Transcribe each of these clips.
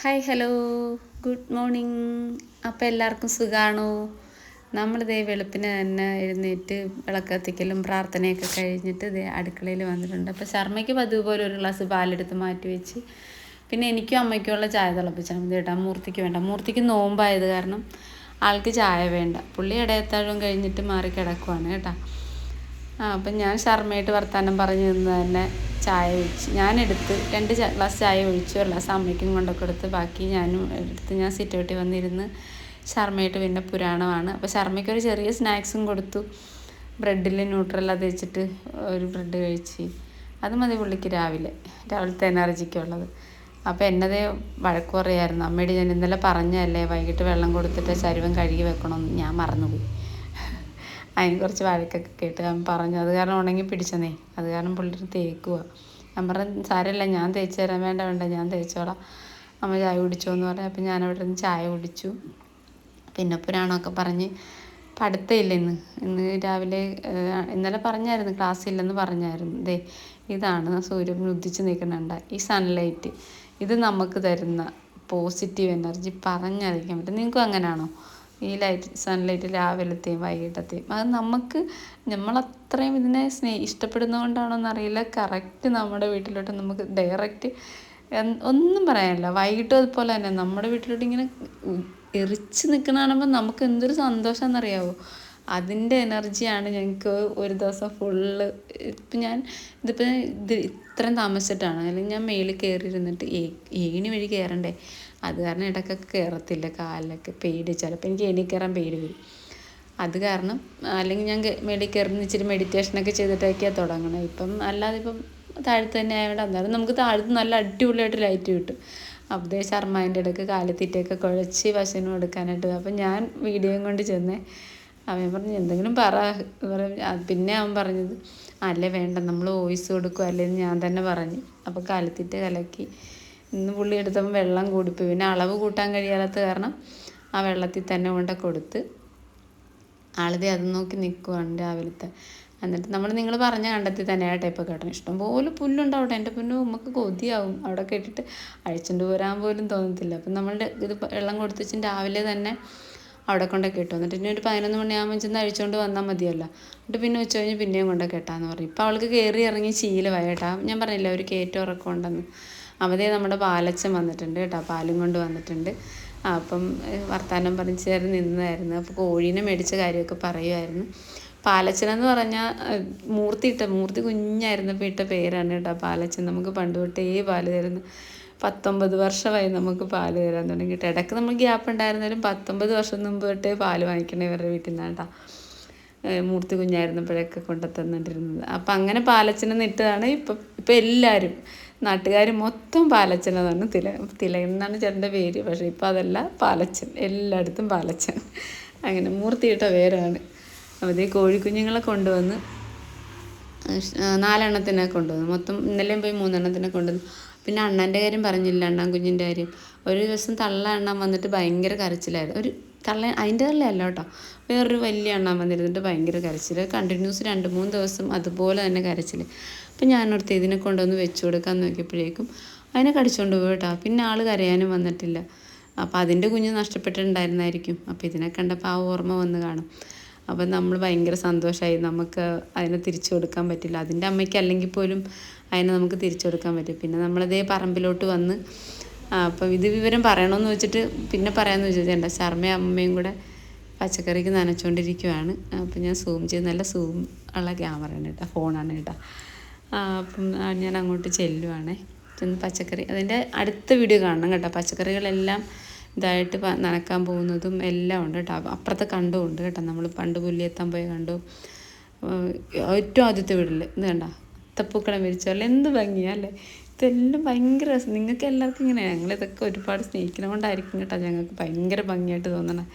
Hi hello good morning. അപ്പോൾ എല്ലാവർക്കും സുഖമാണോ? നമ്മളിതേ വെളുപ്പിന് തന്നെ എഴുന്നേറ്റ് വിളക്ക് കത്തിക്കലും പ്രാർത്ഥനയൊക്കെ കഴിഞ്ഞിട്ട് ഇതേ അടുക്കളയിൽ വന്നിട്ടുണ്ട്. അപ്പോൾ ശർമ്മയ്ക്ക് പതിവ് പോലെ ഒരു ഗ്ലാസ് പാലെടുത്ത് മാറ്റി വെച്ച്, പിന്നെ എനിക്കും അമ്മയ്ക്കും ഉള്ള ചായ തിളപ്പിച്ചാൽ മതി കേട്ടോ. മൂർത്തിക്ക് വേണ്ട, മൂർത്തിക്ക് നോമ്പായത് കാരണം ആൾക്ക് ചായ വേണ്ട. പുള്ളി ഇടയത്താഴം കഴിഞ്ഞിട്ട് മാറി കിടക്കുവാണ് കേട്ടോ. അപ്പം ഞാൻ ശർമ്മയായിട്ട് വർത്താനം പറഞ്ഞു നിന്ന് തന്നെ ചായ ഒഴിച്ച് ഞാനെടുത്ത് 2 ഗ്ലാസ് ചായ ഒഴിച്ചു, ഒരു ഗ്ലാസ് അമ്മയ്ക്കും കൊണ്ടൊക്കെ എടുത്ത് ബാക്കി ഞാനും എടുത്ത് ഞാൻ സിറ്റൗട്ടിൽ വന്നിരുന്ന് ശർമ്മയായിട്ട് പിന്നെ പുരാണമാണ്. അപ്പോൾ ശർമ്മയ്ക്കൊരു ചെറിയ സ്നാക്സും കൊടുത്തു. ബ്രെഡിൽ ന്യൂട്രല്ല തേച്ചിട്ട് ഒരു ബ്രെഡ് കഴിച്ച്, അത് മതി പുള്ളിക്ക് രാവിലത്തെ എനർജിക്കുള്ളത്. അപ്പോൾ എന്നതേ വഴക്ക് പറയായിരുന്നു. അമ്മയോട് ഞാൻ ഇന്നലെ പറഞ്ഞതല്ലേ വൈകിട്ട് വെള്ളം കൊടുത്തിട്ട് ചരുവം കഴുകി വെക്കണമെന്ന്, ഞാൻ മറന്നുപോയി. അതിന് കുറച്ച് വഴക്കൊക്കെ കേട്ട് ഞാൻ പറഞ്ഞു. അത് കാരണം ഉണങ്ങി പിടിച്ചെന്നേ, അത് കാരണം പുള്ളിട്ട് തേക്കുക. ഞാൻ പറഞ്ഞു സാരമില്ല, ഞാൻ തേച്ച് തരാൻ. വേണ്ട ഞാൻ തേച്ചോളാം, അമ്മ ചായ കുടിച്ചോ എന്ന് പറഞ്ഞു. അപ്പം ഞാനവിടെ നിന്ന് ചായ കുടിച്ചു. പിന്നെ പുരാണമൊക്കെ പറഞ്ഞ് പഠിത്തമില്ല ഇന്ന് രാവിലെ. ഇന്നലെ പറഞ്ഞായിരുന്നു ക്ലാസ്സില്ലെന്ന് പറഞ്ഞായിരുന്നു. ഇതാണ് സൂര്യൻ ഉദിച്ച് നിൽക്കുന്നുണ്ട്, ഈ സൺലൈറ്റ്, ഇത് നമുക്ക് തരുന്ന പോസിറ്റീവ് എനർജി പറഞ്ഞറിയിക്കാൻ പറ്റും. നിങ്ങൾക്കും അങ്ങനെയാണോ? ഈ സൺലൈറ്റ് രാവിലത്തെയും വൈകിട്ടത്തെയും അത് നമ്മളത്രയും ഇതിനെ ഇഷ്ടപ്പെടുന്നതുകൊണ്ടാണോന്നറിയില്ല, കറക്റ്റ് നമ്മുടെ വീട്ടിലോട്ട് നമുക്ക് ഡയറക്റ്റ് ഒന്നും പറയാനില്ല. വൈകിട്ടും അതുപോലെ തന്നെ നമ്മുടെ വീട്ടിലോട്ട് ഇങ്ങനെ എറിച്ച് നിൽക്കണ കാണുമ്പോൾ നമുക്ക് എന്തൊരു സന്തോഷമെന്നറിയാവോ. അതിൻ്റെ എനർജിയാണ് ഞങ്ങൾക്ക് ഒരു ദിവസം ഫുള്ള്. ഇതിപ്പോൾ ഇത്രയും താമസിച്ചിട്ടാണ്, അല്ലെങ്കിൽ ഞാൻ മേളിൽ കയറിയിരുന്നിട്ട് ഏണി വഴി കയറണ്ടേ, അത് കാരണം ഇടയ്ക്കൊക്കെ കയറത്തില്ല, കാലിലൊക്കെ പേടി, ചിലപ്പോൾ എനിക്ക് ഏണി കയറാൻ പേടി വരും. അത് കാരണം അല്ലെങ്കിൽ ഞാൻ മേളിൽ കയറുന്ന ഇച്ചിരി മെഡിറ്റേഷനൊക്കെ ചെയ്തിട്ടൊക്കെയാണ് തുടങ്ങണം. അല്ലാതെ താഴത്ത് തന്നെ ആയതുകൊണ്ട് അന്നേരം നമുക്ക് താഴത്ത് നല്ല അടിപൊളിയായിട്ട് ലൈറ്റ് കിട്ടും. അപ്പോൾ ശർമ്മേൻ്റെ ഇടയ്ക്ക് കാലിത്തീറ്റയൊക്കെ കുഴച്ച് പശുവിനും എടുക്കാനായിട്ട്. അപ്പം ഞാൻ വീഡിയോയും കൊണ്ട് ചെന്നേ. അവൻ പറഞ്ഞു എന്തെങ്കിലും പറ. പിന്നെ അവൻ പറഞ്ഞത് അല്ലേ വേണ്ട, നമ്മൾ വോയിസ് കൊടുക്കും അല്ലേന്ന് ഞാൻ തന്നെ പറഞ്ഞു. അപ്പോൾ കാലിത്തീറ്റ കലക്കി ഇന്ന് പുള്ളി എടുത്തപ്പോൾ വെള്ളം കൂടിപ്പോയി. പിന്നെ അളവ് കൂട്ടാൻ കഴിയാത്ത കാരണം ആ വെള്ളത്തിൽ തന്നെ കൊണ്ട് കൊടുത്ത് ആളിതേ അത് നോക്കി നിൽക്കുവാണ് രാവിലത്തെ. എന്നിട്ട് നിങ്ങൾ പറഞ്ഞ കണ്ടെത്തി തന്നെ ആ ടൈപ്പ് കേട്ടോ. ഇഷ്ടംപോലെ പുല്ലുണ്ടാവട്ടെ, എൻ്റെ പുല്ല് നമുക്ക് കൊതിയാവും. അവിടെ കേട്ടിട്ട് അഴിച്ചുകൊണ്ട് പോരാൻ പോലും തോന്നത്തില്ല. അപ്പം ഇത് വെള്ളം കൊടുത്ത് വെച്ച് രാവിലെ തന്നെ അവിടെ കൊണ്ടൊക്കെ ഇട്ടു. എന്നിട്ട് പിന്നെ ഒരു 11 മണിയാകുമ്പോൾ ചെന്ന് അഴിച്ചുകൊണ്ട് വന്നാൽ മതിയല്ലോ. എന്നിട്ട് പിന്നെ ഉച്ച കഴിഞ്ഞ് പിന്നെയും കൊണ്ടൊക്കെ ഇട്ടാന്ന് പറഞ്ഞു. ഇപ്പോൾ അവൾക്ക് കയറി ഇറങ്ങി ശീലമായി കേട്ടോ. ഞാൻ പറഞ്ഞില്ല ഒരു കയറ്റം ഉറക്കം ഉണ്ടെന്ന്. അവതേ നമ്മുടെ പാലച്ചൻ വന്നിട്ടുണ്ട് കേട്ടോ, പാലും കൊണ്ട് വന്നിട്ടുണ്ട്. അപ്പം വർത്താനം പറഞ്ഞ് ചേർന്ന് നിന്നതായിരുന്നു. അപ്പോൾ കോഴീനെ മേടിച്ച കാര്യമൊക്കെ പറയുമായിരുന്നു. പാലച്ചനെന്ന് പറഞ്ഞാൽ മൂർത്തി കുഞ്ഞായിരുന്നപ്പോൾ ഇട്ട പേരാണ് കേട്ടോ പാലച്ചൻ. നമുക്ക് പണ്ട് തൊട്ടേ പാല് തരുന്നു. 19 വർഷമായി നമുക്ക് പാല് തരാൻ തുടങ്ങിയിട്ട്. ഇടയ്ക്ക് നമ്മൾ ഗ്യാപ്പ് ഉണ്ടായിരുന്നാലും 19 വർഷം മുമ്പ് തൊട്ടേ പാല് വാങ്ങിക്കണേ ഇവരുടെ വീട്ടിൽ നിന്നാണ് കേട്ടോ. മൂർത്തി കുഞ്ഞായിരുന്നപ്പോഴൊക്കെ കൊണ്ടുത്തന്നിട്ടിരുന്നത്. അപ്പം അങ്ങനെ പാലച്ചനെന്ന് ഇട്ടതാണ്. ഇപ്പം എല്ലാവരും നാട്ടുകാർ മൊത്തം പാലച്ചനെന്നാണ്. തിലകൻ എന്നാണ് ചേട്ടൻ്റെ പേര്, പക്ഷേ ഇപ്പം അതല്ല, പാലച്ചൻ, എല്ലായിടത്തും പാലച്ചൻ. അങ്ങനെ മൂർത്തിയിട്ട പേരാണ്. അതേ കോഴിക്കുഞ്ഞുങ്ങളെ കൊണ്ടുവന്ന് 4 എണ്ണത്തിനെ കൊണ്ടുവന്നു. മൊത്തം ഇന്നലെയും പോയി 3 എണ്ണത്തിനെ കൊണ്ടുവന്നു. പിന്നെ അണ്ണൻ്റെ കാര്യം പറഞ്ഞില്ല, അണ്ണാൻ കുഞ്ഞിൻ്റെ കാര്യം. ഒരു ദിവസം തള്ള അണ്ണാൻ വന്നിട്ട് ഭയങ്കര കരച്ചിലായിരുന്നു. ഒരു തള്ള അതിൻ്റെ തള്ളയല്ല കേട്ടോ, വേറൊരു വലിയ അണ്ണാൻ വന്നിരുന്നിട്ട് ഭയങ്കര കരച്ചിൽ. കണ്ടിന്യൂസ് 2-3 ദിവസം അതുപോലെ തന്നെ കരച്ചിൽ. അപ്പം ഞാനോർത്ത് ഇതിനെ കൊണ്ടുവന്ന് വെച്ച് കൊടുക്കാൻ നോക്കിയപ്പോഴേക്കും അതിനെ കടിച്ചുകൊണ്ട് പോയി കേട്ടോ. പിന്നെ ആൾ കരയാനും വന്നിട്ടില്ല. അപ്പോൾ അതിൻ്റെ കുഞ്ഞ് നഷ്ടപ്പെട്ടിട്ടുണ്ടായിരുന്നായിരിക്കും. അപ്പോൾ ഇതിനെ കണ്ടപ്പോൾ ആ ഓർമ്മ വന്ന് കാണും. അപ്പം നമ്മൾ ഭയങ്കര സന്തോഷമായി. നമുക്ക് അതിനെ തിരിച്ചു കൊടുക്കാൻ പറ്റില്ല. അതിൻ്റെ അമ്മയ്ക്ക് അല്ലെങ്കിൽ പോലും അതിനെ നമുക്ക് തിരിച്ചു കൊടുക്കാൻ പറ്റും. പിന്നെ നമ്മളതേ പറമ്പിലോട്ട് വന്ന് അപ്പം ഇത് വിവരം പറയണമെന്ന് വെച്ചിട്ട് പിന്നെ പറയാമെന്ന് വെച്ചിട്ടുണ്ട്. ശർമ്മയും അമ്മയും കൂടെ പച്ചക്കറിക്ക് നനച്ചുകൊണ്ടിരിക്കുവാണ്. അപ്പം ഞാൻ സൂം ചെയ്ത്, നല്ല സൂം ഉള്ള ക്യാമറയാണ് കേട്ടോ, ഫോണാണ് കേട്ടോ. അപ്പം ഞാൻ അങ്ങോട്ട് ചെല്ലുവാണേ. ചെന്ന് പച്ചക്കറി അതിൻ്റെ അടുത്ത വീഡിയോ കാണണം കേട്ടോ. പച്ചക്കറികളെല്ലാം ഇതായിട്ട് നനക്കാൻ പോകുന്നതും എല്ലാം ഉണ്ട് കേട്ടോ. അപ്പുറത്തെ കണ്ടുമുണ്ട് കേട്ടോ. നമ്മൾ പണ്ട് പുല്ലിയെത്താൻ പോയ കണ്ടു. ഏറ്റവും ആദ്യത്തെ വീട്ടിൽ ഇത് കണ്ട അത്തപ്പൂക്കളം വിരിച്ചല്ലേ, എന്ത് ഭംഗിയല്ലേ. ഇതെല്ലാം ഭയങ്കര രസം. നിങ്ങൾക്ക് എല്ലാവർക്കും ഇങ്ങനെയാണ്. ഞങ്ങളിതൊക്കെ ഒരുപാട് സ്നേഹിക്കുന്നതുകൊണ്ടായിരിക്കും കേട്ടോ ഞങ്ങൾക്ക് ഭയങ്കര ഭംഗിയായിട്ട് തോന്നണം.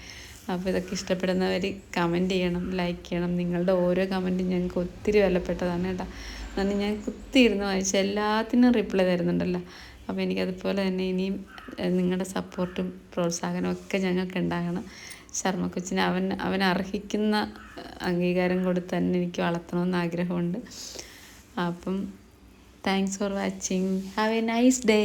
അപ്പോൾ ഇതൊക്കെ ഇഷ്ടപ്പെടുന്നവർ കമൻറ്റ് ചെയ്യണം, ലൈക്ക് ചെയ്യണം. നിങ്ങളുടെ ഓരോ കമൻറ്റും ഞങ്ങൾക്ക് ഒത്തിരി വിലപ്പെട്ടതാണ് കേട്ടോ. കാരണം ഞാൻ കുത്തിയിരുന്ന് വായിച്ച് എല്ലാത്തിനും റിപ്ലൈ തരുന്നുണ്ടല്ലോ. അപ്പോൾ എനിക്കതുപോലെ തന്നെ ഇനിയും നിങ്ങളുടെ സപ്പോർട്ടും പ്രോത്സാഹനവും ഒക്കെ ഞങ്ങൾക്ക് ഉണ്ടാകണം. ശർമ്മ കൊച്ചിന് അവൻ അർഹിക്കുന്ന അംഗീകാരം കൊടുത്ത് തന്നെ എനിക്ക് വളർത്തണമെന്ന് ആഗ്രഹമുണ്ട്. അപ്പം thanks for watching. Have A nice day.